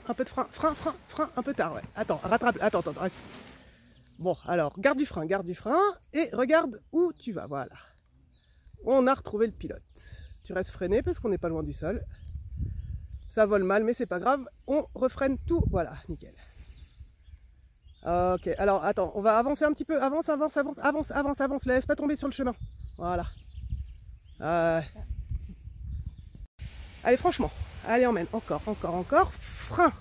un peu de frein, frein, un peu tard, ouais. Attends, rattrape, attends. Bon, alors, garde du frein, et regarde où tu vas, voilà. On a retrouvé le pilote. Tu restes freiné parce qu'on n'est pas loin du sol. Ça vole mal, mais c'est pas grave, on refreine tout, voilà, nickel. Ok, alors attends, on va avancer un petit peu, avance, laisse pas tomber sur le chemin. Voilà. Allez, franchement, allez, emmène, encore, frein.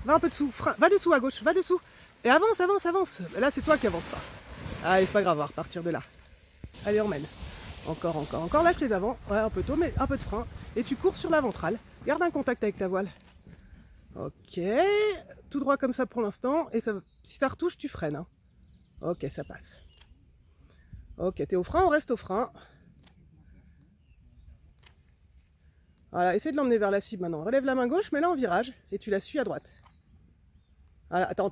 Va un peu dessous, frein, va dessous à gauche, va dessous. Et avance. Là, c'est toi qui avance pas. Allez, c'est pas grave, on va repartir de là. Allez, emmène. Encore, lâche les avants, ouais, un peu tôt, mais un peu de frein. Et tu cours sur la ventrale, garde un contact avec ta voile. Ok, tout droit comme ça pour l'instant, et ça, si ça retouche, tu freines. Hein. Ok, ça passe. Ok, t'es au frein, on reste au frein. Voilà, essaie de l'emmener vers la cible maintenant. Relève la main gauche, mais là en virage, et tu la suis à droite. Voilà, attends,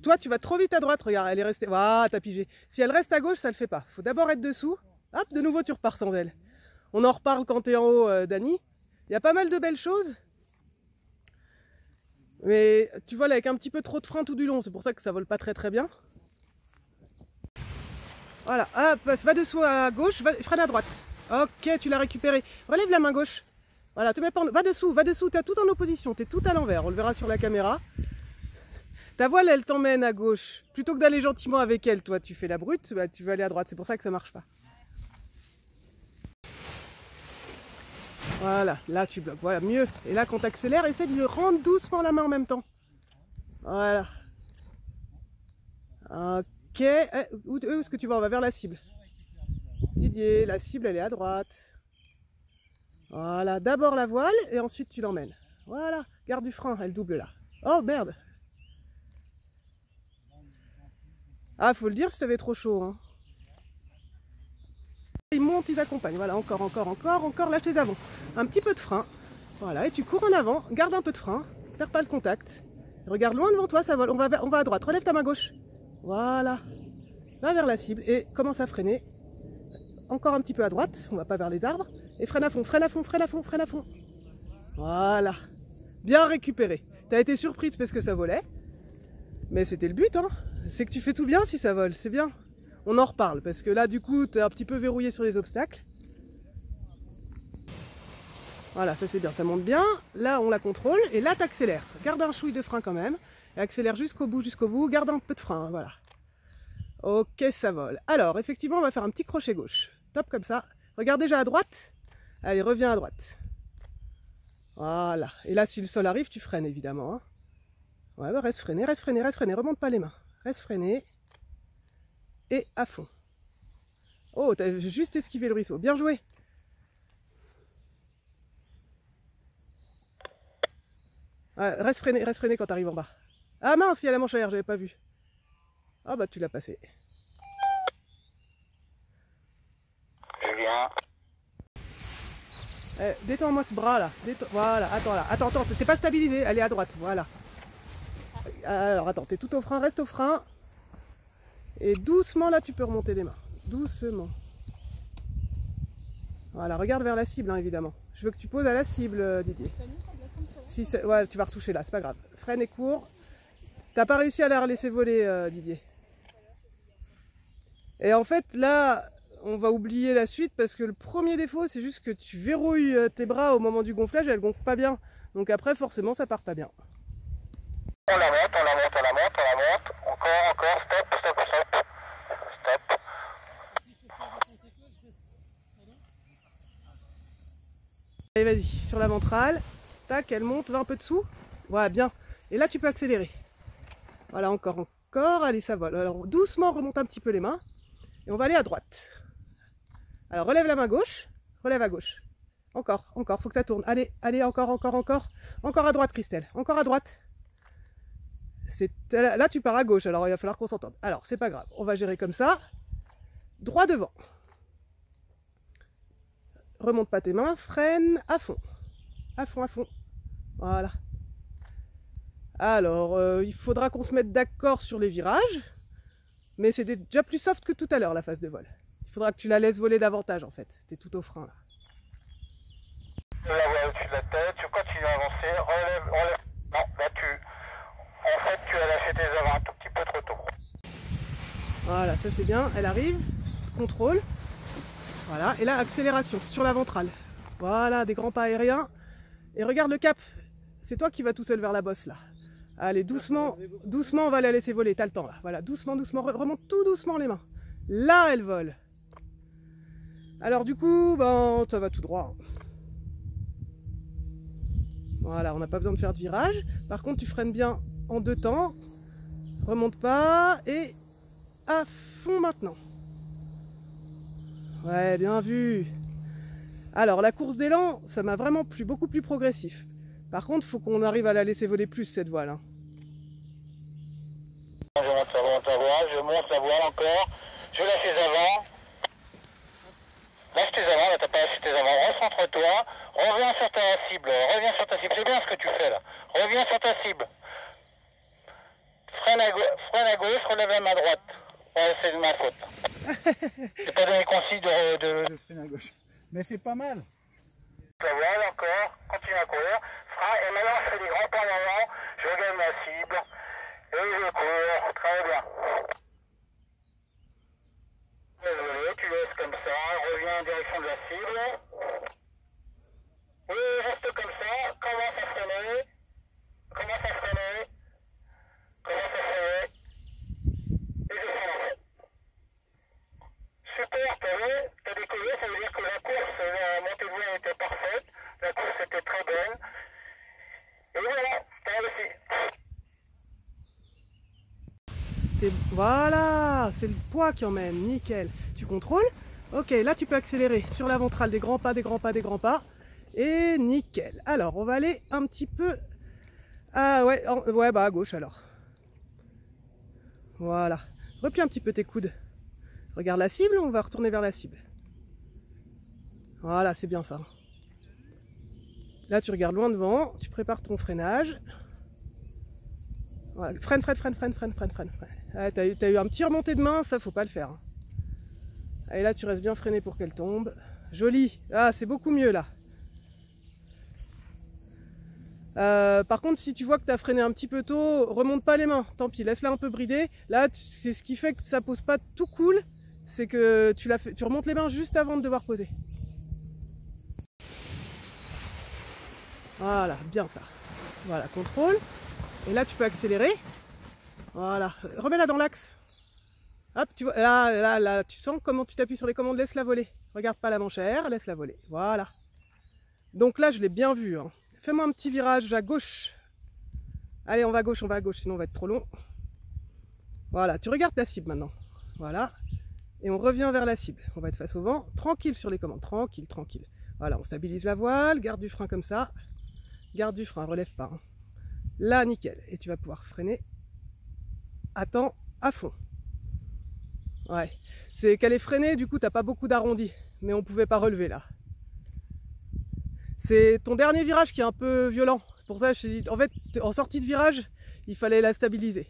toi tu vas trop vite à droite, regarde, elle est restée. Voilà, t'as pigé. Si elle reste à gauche, ça le fait pas. Faut d'abord être dessous. Hop, de nouveau tu repars sans elle. On en reparle quand t'es en haut, Dani. Il y a pas mal de belles choses. Mais tu voles avec un petit peu trop de frein tout du long, c'est pour ça que ça vole pas très bien. Voilà, hop, va dessous à gauche, freine à droite. Ok, tu l'as récupéré. Relève la main gauche. Voilà, te mets pas en... va dessous, t'es tout en opposition, t'es tout à l'envers, on le verra sur la caméra. Ta voile, elle t'emmène à gauche. Plutôt que d'aller gentiment avec elle, toi, tu fais la brute, bah, tu vas aller à droite, c'est pour ça que ça marche pas. Voilà, là tu bloques, voilà, mieux. Et là, quand tu accélères, essaie de lui rendre doucement la main en même temps. Voilà. Ok, où est-ce que tu vas? On va vers la cible. Didier, la cible, elle est à droite. Voilà, d'abord la voile, et ensuite tu l'emmènes. Voilà, garde du frein, elle double là. Oh, merde. Ah, faut le dire si t'avais trop chaud, hein. Ils montent, ils accompagnent, voilà, encore, lâche les avants. Un petit peu de frein, voilà, et tu cours en avant, garde un peu de frein, perds pas le contact. Regarde loin devant toi, ça vole, on va à droite, relève ta main gauche. Voilà, va vers la cible et commence à freiner. Encore un petit peu à droite, on va pas vers les arbres, et freine à fond. Voilà, bien récupéré. T'as été surprise parce que ça volait, mais c'était le but, hein. C'est que tu fais tout bien si ça vole, c'est bien. On en reparle, parce que là, du coup, tu es un petit peu verrouillé sur les obstacles. Voilà, ça c'est bien, ça monte bien. Là, on la contrôle, et là, tu accélères. Garde un chouille de frein quand même, et accélère jusqu'au bout, garde un peu de frein, voilà. Ok, ça vole. Alors, effectivement, on va faire un petit crochet gauche. Top, comme ça. Regarde déjà à droite. Allez, reviens à droite. Voilà. Et là, si le sol arrive, tu freines, évidemment. Hein. Ouais, bah, reste freiné, remonte pas les mains. Reste freiné. Et à fond. Oh, t'as juste esquivé le ruisseau. Bien joué. Ouais, reste freiné quand t'arrives en bas. Ah mince, il y a la manche à air, j'avais pas vu. Ah bah tu l'as passé. Je viens. Détends-moi ce bras là. Voilà, attends là. Attends, t'es pas stabilisé. Allez à droite, voilà. Alors attends, t'es tout au frein, reste au frein. Et doucement là tu peux remonter les mains. Doucement. Voilà, regarde vers la cible hein, évidemment. Je veux que tu poses à la cible Didier. Si ouais, tu vas retoucher là, c'est pas grave. Freine et cours. T'as pas réussi à la laisser voler Didier. Et en fait là, on va oublier la suite parce que le premier défaut c'est juste que tu verrouilles tes bras au moment du gonflage et elles gonflent pas bien. Donc après forcément ça part pas bien. On la monte. Encore, stop. Allez vas-y, sur la ventrale, tac, elle monte, va un peu dessous, voilà bien, et là tu peux accélérer. Voilà, encore, allez ça vole. Alors doucement remonte un petit peu les mains, et on va aller à droite. Alors relève la main gauche, relève à gauche. Encore, faut que ça tourne. Allez, encore à droite Christelle, encore à droite. Là tu pars à gauche, alors il va falloir qu'on s'entende. Alors c'est pas grave, on va gérer comme ça. Droit devant. Remonte pas tes mains, freine à fond. À fond. Voilà. Alors, il faudra qu'on se mette d'accord sur les virages. Mais c'est déjà plus soft que tout à l'heure la phase de vol. Il faudra que tu la laisses voler davantage en fait. T'es tout au frein là. La voie au-dessus de la tête, tu continues à avancer, relève. Non, là en fait, tu as lâché tes avants un tout petit peu trop tôt. Voilà, ça c'est bien. Elle arrive, contrôle. Voilà, et là, accélération sur la ventrale. Voilà, des grands pas aériens. Et regarde le cap. C'est toi qui vas tout seul vers la bosse là. Allez, doucement, doucement, on va la laisser voler. T'as le temps là. Voilà, doucement, doucement. Remonte tout doucement les mains. Là, elle vole. Alors du coup, ben, ça va tout droit. Voilà, on n'a pas besoin de faire de virage. Par contre, tu freines bien en deux temps. Remonte pas et à fond maintenant. Ouais, bien vu. Alors, la course d'élan, ça m'a vraiment plu, beaucoup plus progressif. Par contre, il faut qu'on arrive à la laisser voler plus, cette voile. Hein. Je monte la voile encore. Je lâche les avants. Lâche tes avants, là t'as pas lâché tes avants. Recentre-toi. Reviens sur ta cible. Reviens sur ta cible. C'est bien ce que tu fais là. Reviens sur ta cible. Freine à gauche, relève la main droite. Ouais, c'est de ma faute. J'ai pas donné consigne de freine à gauche. Mais c'est pas mal. La voile encore, continue à courir. Frein, et maintenant je fais des grands pas en avant. Je regarde ma cible. Et je cours. Très bien. Désolé, tu laisses comme ça. Reviens en direction de la cible. Oui, reste comme ça. Commence à freiner. Commence à freiner. Commence à freiner. Et je freine en fait. Super, t'as décollé, ça veut dire que la course, la montée de voile était parfaite, la course était très bonne. Et voilà, t'as réussi. Voilà, c'est le poids qui emmène, nickel. Tu contrôles? Ok, là tu peux accélérer sur la ventrale, des grands pas, des grands pas, des grands pas. Et nickel. Alors, on va aller un petit peu... Ah ouais, ouais bah à gauche alors. Voilà. Replie un petit peu tes coudes. Regarde la cible, on va retourner vers la cible. Voilà, c'est bien ça. Là, tu regardes loin devant, tu prépares ton freinage. Voilà, freine. Ah, t'as eu un petit remonté de main, ça faut pas le faire. Et là, tu restes bien freiné pour qu'elle tombe. Joli. Ah, c'est beaucoup mieux là. Par contre, si tu vois que tu as freiné un petit peu tôt, remonte pas les mains. Tant pis, laisse-la un peu brider. Là, c'est ce qui fait que ça pose pas tout cool. C'est que tu remontes les mains juste avant de devoir poser. Voilà, bien ça. Voilà, contrôle. Et là, tu peux accélérer. Voilà, remets-la dans l'axe. Hop, tu vois, là, tu sens comment tu t'appuies sur les commandes, laisse-la voler. Regarde pas la manchère, laisse-la voler. Voilà. Donc là, je l'ai bien vu. Hein. Fais-moi un petit virage à gauche. Allez, on va à gauche, sinon on va être trop long. Voilà, tu regardes ta cible maintenant. Voilà. Et on revient vers la cible. On va être face au vent. Tranquille sur les commandes. Tranquille. Voilà, on stabilise la voile. Garde du frein comme ça. Garde du frein, relève pas. Hein. Là, nickel. Et tu vas pouvoir freiner. Attends, à fond. Ouais. C'est qu'elle est freinée, du coup, t'as pas beaucoup d'arrondis. Mais on pouvait pas relever là. C'est ton dernier virage qui est un peu violent. C'est pour ça que je t'ai dit, en fait, en sortie de virage, il fallait la stabiliser.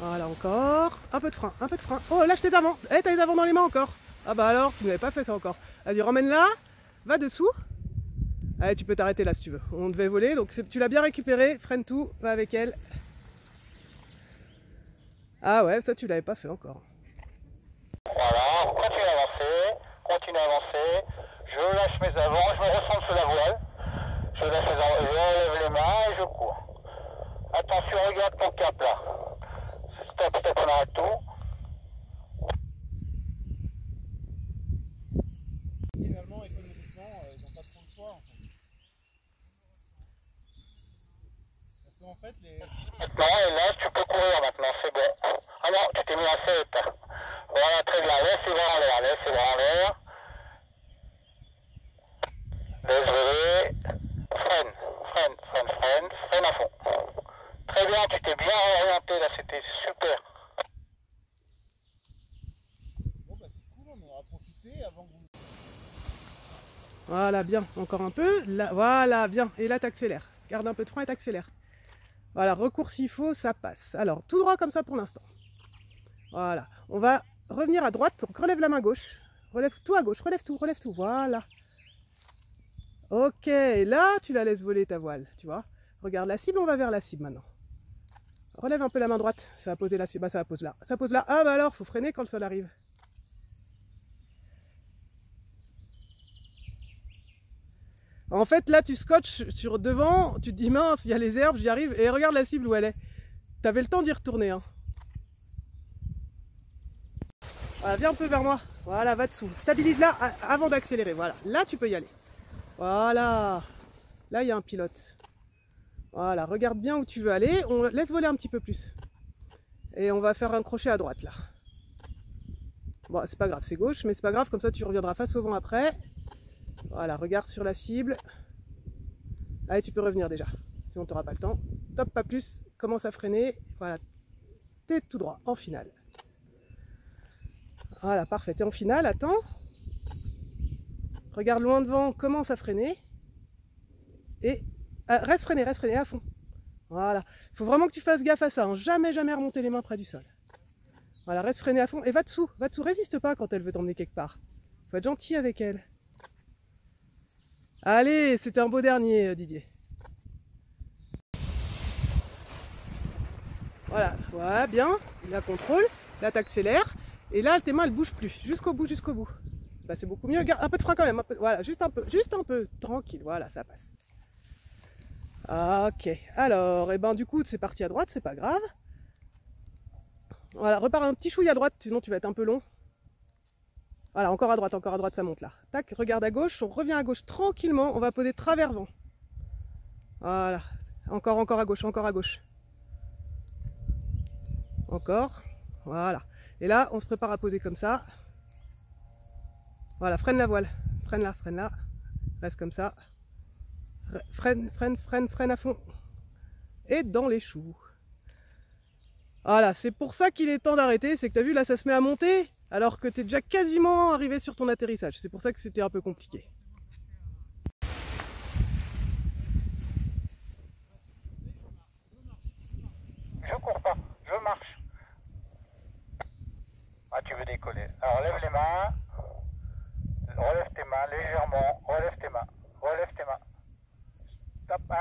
Voilà, encore. Un peu de frein. Oh, lâche tes avants. Eh, t'as les avants dans les mains encore. Ah bah alors, tu n'avais pas fait ça encore. Vas-y, ramène-la. Va dessous. Allez, tu peux t'arrêter là si tu veux. On devait voler, donc tu l'as bien récupéré. Freine tout, va avec elle. Ah ouais, ça tu l'avais pas fait encore. Voilà, continue à avancer. Je lâche mes avants, je me recentre sur la voile. Je lève les mains et je cours. Attention, regarde ton cap là. Stop, on arrête tout. Finalement, économiquement, ils n'ont pas trop le choix en fait. Parce qu'en fait, Maintenant, et là, tu peux courir maintenant, c'est bon. Ah non, tu t'es mis à 7. Voilà, très bien. Laisse les bras en l'air. Désolé. Freine à fond. Très bien, tu t'es bien orienté là, c'était super. bon bah c'est cool, on aura profité avant que vous... Voilà, bien. Encore un peu. Là, voilà, bien. Et là, t'accélères. Garde un peu de frein et t'accélères. Voilà, recours s'il faut, ça passe. Alors, tout droit comme ça pour l'instant. Voilà. On va revenir à droite. Donc, relève la main gauche. Relève tout à gauche. Relève tout. Voilà. Ok, et là, tu la laisses voler ta voile, tu vois. Regarde la cible, on va vers la cible maintenant. Relève un peu la main droite, ça va poser la cible, bah, ça va poser là. Ça pose là, ah bah alors, faut freiner quand le sol arrive. En fait, là, tu scotches sur devant, tu te dis mince, il y a les herbes, j'y arrive, et regarde la cible où elle est. T'avais le temps d'y retourner, hein. Voilà, viens un peu vers moi. Voilà, va dessous. Stabilise là avant d'accélérer. Voilà, là tu peux y aller. Voilà. Là, il y a un pilote. Voilà, regarde bien où tu veux aller. On laisse voler un petit peu plus. Et on va faire un crochet à droite là. Bon, c'est pas grave, c'est gauche, mais c'est pas grave, comme ça tu reviendras face au vent après. Voilà, regarde sur la cible. Allez, tu peux revenir déjà. Sinon, tu n'auras pas le temps. Top, pas plus. Commence à freiner. Voilà, t'es tout droit en finale. Voilà, parfait. T'es en finale, attends. Regarde loin devant, commence à freiner. Et reste freiné à fond. Voilà. Il faut vraiment que tu fasses gaffe à ça. Hein. Jamais, jamais remonter les mains près du sol. Voilà, reste freiné à fond. Et va dessous, résiste pas quand elle veut t'emmener quelque part. Faut être gentil avec elle. Allez, c'était un beau dernier, Didier. Voilà, ouais, bien. La contrôle. Là, t'accélères. Et là, tes mains, elles bougent plus. Jusqu'au bout, jusqu'au bout. Bah, c'est beaucoup mieux. Garde un peu de frein quand même. Voilà, juste un peu. Tranquille, voilà, ça passe. Ok. Alors, et ben du coup, c'est parti à droite, c'est pas grave. Voilà, repars un petit chouille à droite, sinon tu vas être un peu long. Voilà, encore à droite, ça monte là. Tac, regarde à gauche, on revient à gauche tranquillement. On va poser travers vent. Voilà. Encore à gauche, Encore. Voilà. Et là, on se prépare à poser comme ça. Voilà, freine la voile. Freine là. Reste comme ça. Freine à fond. Et dans les choux. Voilà, c'est pour ça qu'il est temps d'arrêter. C'est que tu as vu, là, ça se met à monter, alors que tu es déjà quasiment arrivé sur ton atterrissage. C'est pour ça que c'était un peu compliqué. Je cours pas, je marche. Ah, tu veux décoller. Alors lève les mains. Relève tes mains légèrement. Relève tes mains. Top 1.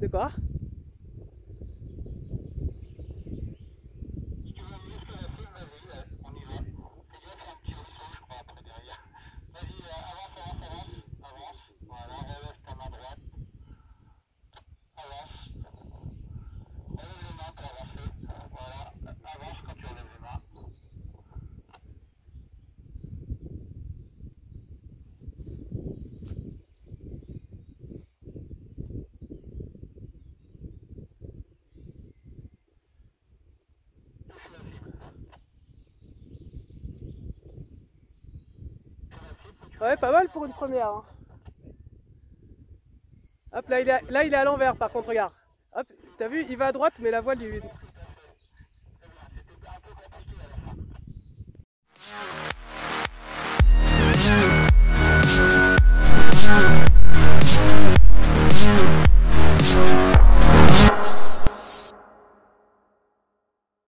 De quoi? Si tu veux venir sur la cible, vas-y, on y va. Fais gaffe, il y a un petit osso, je crois, après derrière. Vas-y, avance. Voilà, relève ta main droite. Avance. Relève les mains pour avancer. Voilà, avance quand tu relèves les mains. Ouais, pas mal pour une première. Hein. Hop, là il est à l'envers par contre, regarde. Hop, t'as vu, il va à droite, mais la voile lui...